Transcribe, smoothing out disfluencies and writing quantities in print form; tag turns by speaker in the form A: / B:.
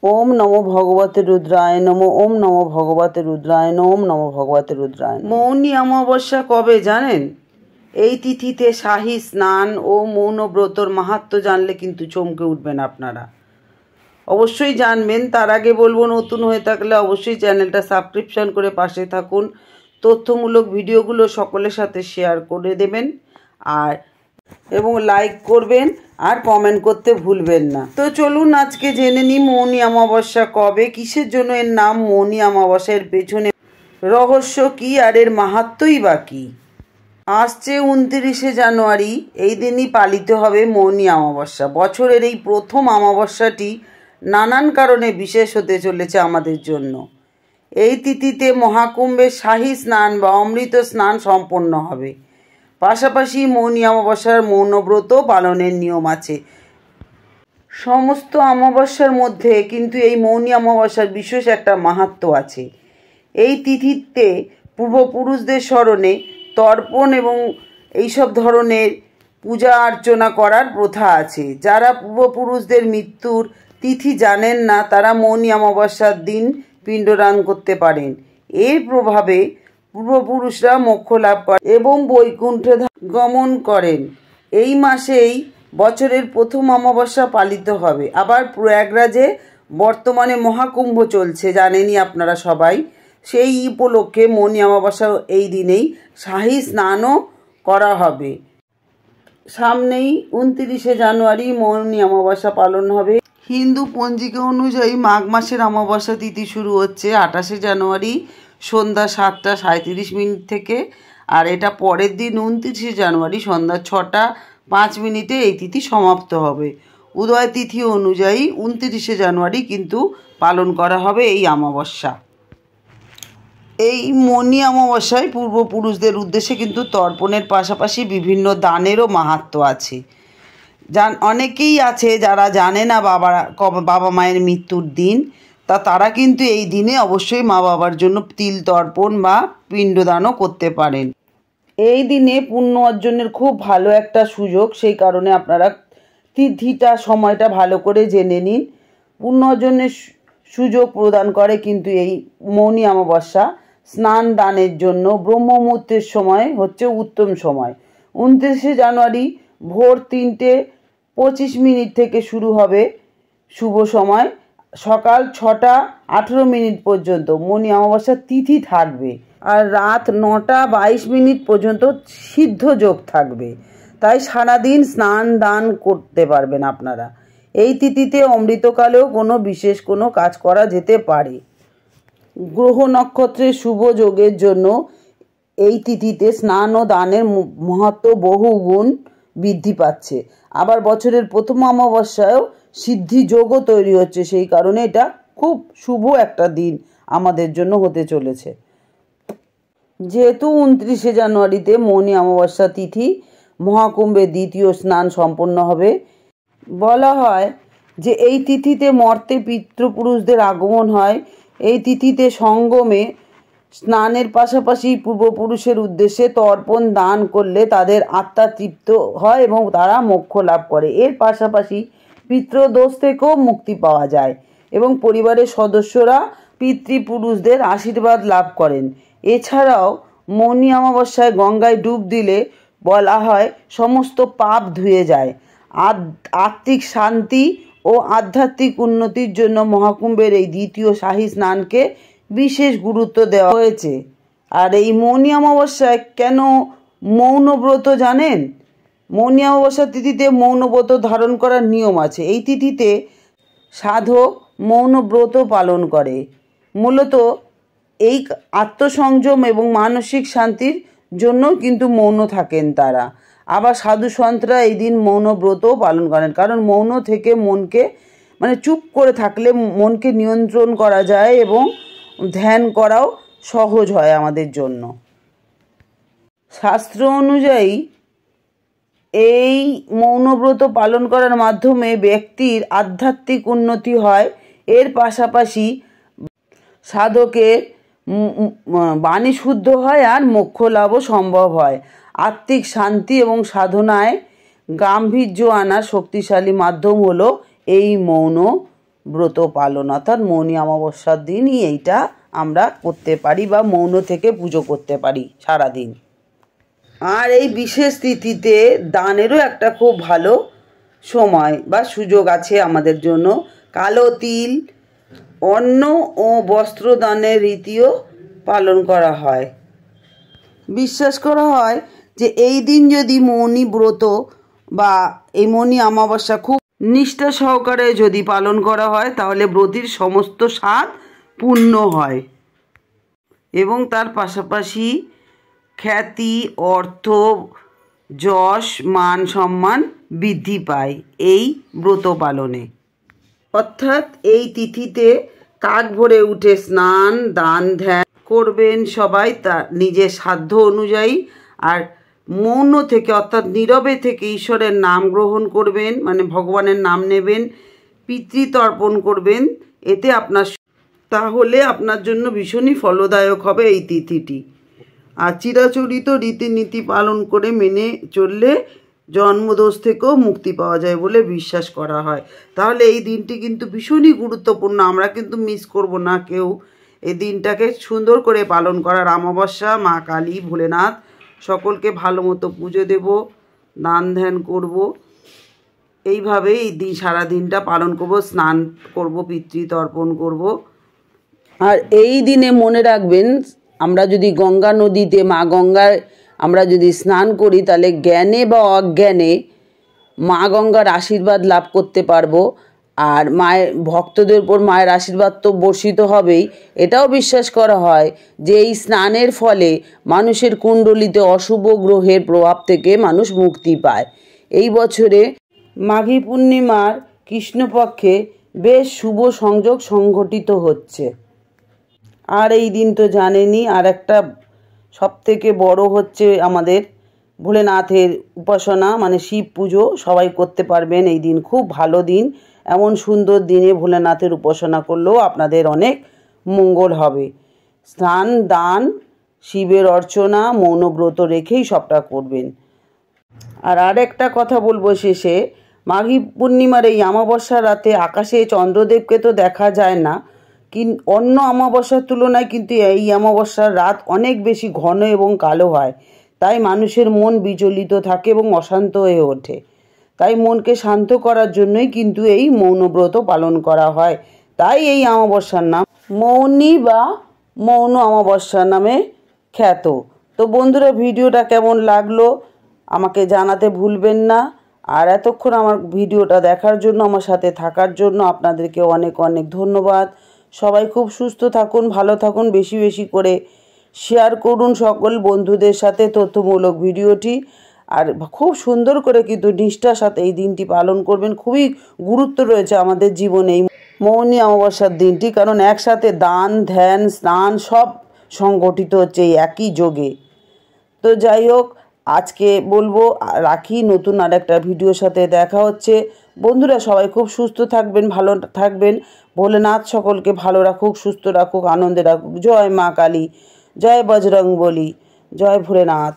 A: ওম নমো ভগবতে রুদ্রায় নমো। ওম নমো ভগবতে রুদ্রায় নমো। ওম নমো ভগবতে রুদ্রায়। মৌনী অমাবস্যা কবে জানেন? এই তিথিতে শাহী স্নান ও মৌন ব্রতর মাহাত্ম্য জানলে কিন্তু চমকে উঠবেন আপনারা। অবশ্যই জানবেন। তার আগে বলবো, নতুন হয়ে থাকলে অবশ্যই চ্যানেলটা সাবস্ক্রিপশন করে পাশে থাকুন। তথ্যমূলক ভিডিওগুলো সকলের সাথে শেয়ার করে দেবেন এবং লাইক করবেন আর কমেন্ট করতে ভুলবেন না। তো চলুন আজকে জেনে নিই মৌনী অমাবস্যা কবে, কিসের জন্য এর নাম মৌনী অমাবস্যা, এর পেছনে রহস্য কি আর এর মাহাত্ম্যই বা কী। আসছে 29শে জানুয়ারি, এই দিনই পালিত হবে মৌনী অমাবস্যা। বছরের এই প্রথম অমাবস্যাটি নানান কারণে বিশেষ হতে চলেছে আমাদের জন্য। এই তিথিতে মহাকুম্ভের শাহী স্নান বা অমৃত স্নান সম্পন্ন হবে। পাশাপাশি মৌনী অমাবস্যার মৌনব্রত পালনের নিয়ম আছে। সমস্ত অমাবস্যার মধ্যে কিন্তু এই মৌনী অমাবস্যার বিশেষ একটা মাহাত্ম্য আছে। এই তিথিতে পূর্বপুরুষদের স্মরণে তর্পণ এবং এইসব ধরনের পূজা অর্চনা করার প্রথা আছে। যারা পূর্বপুরুষদের মৃত্যুর তিথি জানেন না, তারা মৌনী অমাবস্যার দিন পিণ্ডদান করতে পারেন। এর প্রভাবে পূর্বপুরুষরা মোক্ষ লাভ করে এবং বৈকুণ্ঠে গমন করেন। এই মাসেই বছরের প্রথম অমাবস্যা পালিত হবে। আবার প্রয়াগরাজে বর্তমানে মহাকুম্ভ চলছে, জানেনই আপনারা সবাই। সেই উপলক্ষে মৌনী অমাবস্যা এই দিনেই শাহী স্নানও করা হবে। সামনেই 29শে জানুয়ারি মৌনী অমাবস্যা পালন হবে। হিন্দু পঞ্জিকা অনুযায়ী মাঘ মাসের অমাবস্যা তিথি শুরু হচ্ছে 28শে জানুয়ারি সন্ধ্যা 7:37 থেকে, আর এটা পরের দিন 29শে জানুয়ারি সন্ধ্যা 6:05 এই তিথি সমাপ্ত হবে। উদয় তিথি অনুযায়ী 29শে জানুয়ারি কিন্তু পালন করা হবে এই অমাবস্যা। এই মৌনী অমাবস্যায় পূর্বপুরুষদের উদ্দেশ্যে কিন্তু তর্পণের পাশাপাশি বিভিন্ন দানেরও মাহাত্ম্য আছে। অনেকেই আছে যারা জানে না বাবা মায়ের মৃত্যুর দিন, তারা কিন্তু এই দিনে অবশ্যই মা বাবার জন্য তিল তর্পণ বা পিণ্ডদানও করতে পারেন। এই দিনে পুণ্য অর্জনের খুব ভালো একটা সুযোগ, সেই কারণে আপনারা তিথিটা সময়টা ভালো করে জেনে নিন। পুণ্য অর্জনের সুযোগ প্রদান করে কিন্তু এই মৌনী অমাবস্যা। স্নান দানের জন্য ব্রহ্ম মুহূর্তের সময় হচ্ছে উত্তম সময়। 29শে জানুয়ারি ভোর 3:25 থেকে শুরু হবে শুভ সময়। সকাল 6:18 পর্যন্ত মৌনী অমাবস্যার তিথি থাকবে, আর রাত 9:22 পর্যন্ত সিদ্ধ যোগ থাকবে। তাই সারাদিন স্নান দান করতে পারবেন আপনারা। এই তিথিতে অমৃতকালেও বিশেষ কোনো কাজ করা যেতে পারে। গ্রহ নক্ষত্রের শুভ যোগের জন্য এই তিথিতে স্নান ও দানের মহত্ব বহু গুণ বৃদ্ধি পাচ্ছে। আবার বছরের প্রথম অমাবস্যায়ও সিদ্ধি যোগও তৈরি হচ্ছে, সেই কারণে এটা খুব শুভ একটা দিন আমাদের জন্য হতে চলেছে। যেহেতু 29শে জানুয়ারিতে মৌনী অমাবস্যা তিথি মহাকুম্ভের দ্বিতীয় স্নান সম্পন্ন হবে, বলা হয় যে এই তিথিতে মর্তে পিতৃপুরুষদের আগমন হয়। এই তিথিতে সঙ্গমে স্নানের পাশাপাশি পূর্বপুরুষের উদ্দেশ্যে তর্পণ দান করলে তাদের আত্মা তৃপ্ত হয় এবং তারা মোক্ষ লাভ করে। এর পাশাপাশি পিতৃদোষ থেকেও মুক্তি পাওয়া যায় এবং পরিবারের সদস্যরা পিতৃপুরুষদের আশীর্বাদ লাভ করেন। এছাড়াও মৌনী অমাবস্যায় গঙ্গায় ডুব দিলে বলা হয় সমস্ত পাপ ধুয়ে যায়। আত্মিক শান্তি ও আধ্যাত্মিক উন্নতির জন্য মহাকুম্ভের এই দ্বিতীয় শাহী স্নানকে বিশেষ গুরুত্ব দেওয়া হয়েছে। আর এই মৌনী অমাবস্যায় কেন মৌনব্রত জানেন? মৌনী অমাবস্যার তিথিতে মৌনব্রত ধারণ করার নিয়ম আছে। এই তিথিতে সাধক মৌনব্রত পালন করে। মূলত এই আত্মসংযম এবং মানসিক শান্তির জন্য কিন্তু মৌন থাকেন তারা। আবার সাধু সন্তরা এই দিন মৌনব্রতও পালন করেন, কারণ মৌন থেকে মনকে চুপ করে থাকলে মনকে নিয়ন্ত্রণ করা যায় এবং ধ্যান করাও সহজ হয় আমাদের জন্য। শাস্ত্র অনুযায়ী এই মৌনব্রত পালন করার মাধ্যমে ব্যক্তির আধ্যাত্মিক উন্নতি হয়। এর পাশাপাশি সাধকের বাণী শুদ্ধ হয় আর মোক্ষ লাভও সম্ভব হয়। আত্মিক শান্তি এবং সাধনায় গাম্ভীর্য আনার শক্তিশালী মাধ্যম হলো এই মৌন ব্রত পালন, অর্থাৎ মৌনী অমাবস্যার দিনই এইটা আমরা করতে পারি বা মৌন থেকে পুজো করতে পারি সারাদিন। আর এই বিশেষ তিথিতে দানেরও একটা খুব ভালো সময় বা সুযোগ আছে আমাদের জন্য। কালো তিল, অন্ন ও বস্ত্র দানের রীতিও পালন করা হয়। বিশ্বাস করা হয় যে এই দিন যদি মৌনী ব্রত বা এই মৌনী অমাবস্যা খুব নিষ্ঠা সহকারে যদি পালন করা হয় তাহলে ব্রতের সমস্ত স্বাদ পূর্ণ হয় এবং তার পাশাপাশি খ্যাতি, অর্থ, যশ, মান সম্মান বৃদ্ধি পায় এই ব্রত পালনে। অর্থাৎ এই তিথিতে কাক ভরে উঠে স্নান, দান, ধ্যান করবেন সবাই তার নিজের সাধ্য অনুযায়ী। আর মৌন থেকে অর্থাৎ নীরবে থেকে ঈশ্বরের নাম গ্রহণ করবেন, মানে ভগবানের নাম নেবেন, পিতৃতর্পণ করবেন। এতে তাহলে আপনার জন্য ভীষণই ফলদায়ক হবে এই তিথিটি। আর চিরাচরিত রীতিনীতি পালন করে মেনে চললে জন্মদোষ থেকেও মুক্তি পাওয়া যায় বলে বিশ্বাস করা হয়। তাহলে এই দিনটি কিন্তু ভীষণই গুরুত্বপূর্ণ, আমরা কিন্তু মিস করব না কেউ। এই দিনটাকে সুন্দর করে পালন করার অমাবস্যা, মা কালী, ভোলেনাথ সকলকে ভালো মতো পুজো দেব, দান ধ্যান করব, এইভাবেই এই দিন সারা দিনটা পালন করব, স্নান করব, পিতৃতর্পণ করব। আর এই দিনে মনে রাখবেন, আমরা যদি গঙ্গা নদীতে মা গঙ্গায় আমরা যদি স্নান করি তাহলে জ্ঞানে বা অজ্ঞানে মা গঙ্গার আশীর্বাদ লাভ করতে পারবো। আর মায়ের ভক্তদের উপর মায়ের আশীর্বাদ তো বর্ষিত হবেই। এটাও বিশ্বাস করা হয় যে এই স্নানের ফলে মানুষের কুণ্ডলিতে অশুভ গ্রহের প্রভাব থেকে মানুষ মুক্তি পায়। এই বছরে মাঘী পূর্ণিমার কৃষ্ণপক্ষে বেশ শুভ সংযোগ সংঘটিত হচ্ছে। আর এই দিন তো জানেনই, আর একটা সবথেকে বড় হচ্ছে আমাদের ভোলেনাথের উপাসনা, মানে শিব পুজো সবাই করতে পারবেন। এই দিন খুব ভালো দিন, এমন সুন্দর দিনে ভোলেনাথের উপাসনা করলেও আপনাদের অনেক মঙ্গল হবে। স্নান, দান, শিবের অর্চনা, মৌনব্রত রেখেই সবটা করবেন। আর আরেকটা কথা বলবো শেষে, মাঘী পূর্ণিমার এই অমাবস্যার রাতে আকাশে চন্দ্রদেবকে তো দেখা যায় না, অন্য অমাবস্যার তুলনায় কিন্তু এই অমাবস্যার রাত অনেক বেশি ঘন এবং কালো হয়। তাই মানুষের মন বিচলিত থাকে এবং অশান্ত হয়ে ওঠে। তাই মনকে শান্ত করার জন্যই কিন্তু এই মৌনব্রত পালন করা হয়। তাই এই অমাবস্যার নাম মৌনী বা মৌন অমাবস্যা নামে খ্যাত। তো বন্ধুরা, ভিডিওটা কেমন লাগলো আমাকে জানাতে ভুলবেন না। আর এতক্ষণ আমার ভিডিওটা দেখার জন্য, আমার সাথে থাকার জন্য আপনাদেরকে অনেক অনেক ধন্যবাদ। সবাই খুব সুস্থ থাকুন, ভালো থাকুন, বেশি বেশি করে শেয়ার করুন সকল বন্ধুদের সাথে তথ্যমূলক ভিডিওটি। আর খুব সুন্দর করে কিন্তু নিষ্ঠার সাথে এই দিনটি পালন করবেন। খুবই গুরুত্ব রয়েছে আমাদের জীবনে এই মৌনী অমাবস্যার দিনটি, কারণ একসাথে দান, ধ্যান, স্নান সব সংগঠিত হচ্ছে এই একই যোগে। তো যাই হোক, আজকে বলবো রাখি, নতুন আর একটা ভিডিওর সাথে দেখা হচ্ছে। বন্ধুরা সবাই খুব সুস্থ থাকবেন, ভালো থাকবেন। ভোলেনাথ সকলকে ভালো রাখুক, সুস্থ রাখুক, আনন্দে রাখুক। জয় মা কালী, জয় বজরংবলী, জয় ভোলেনাথ।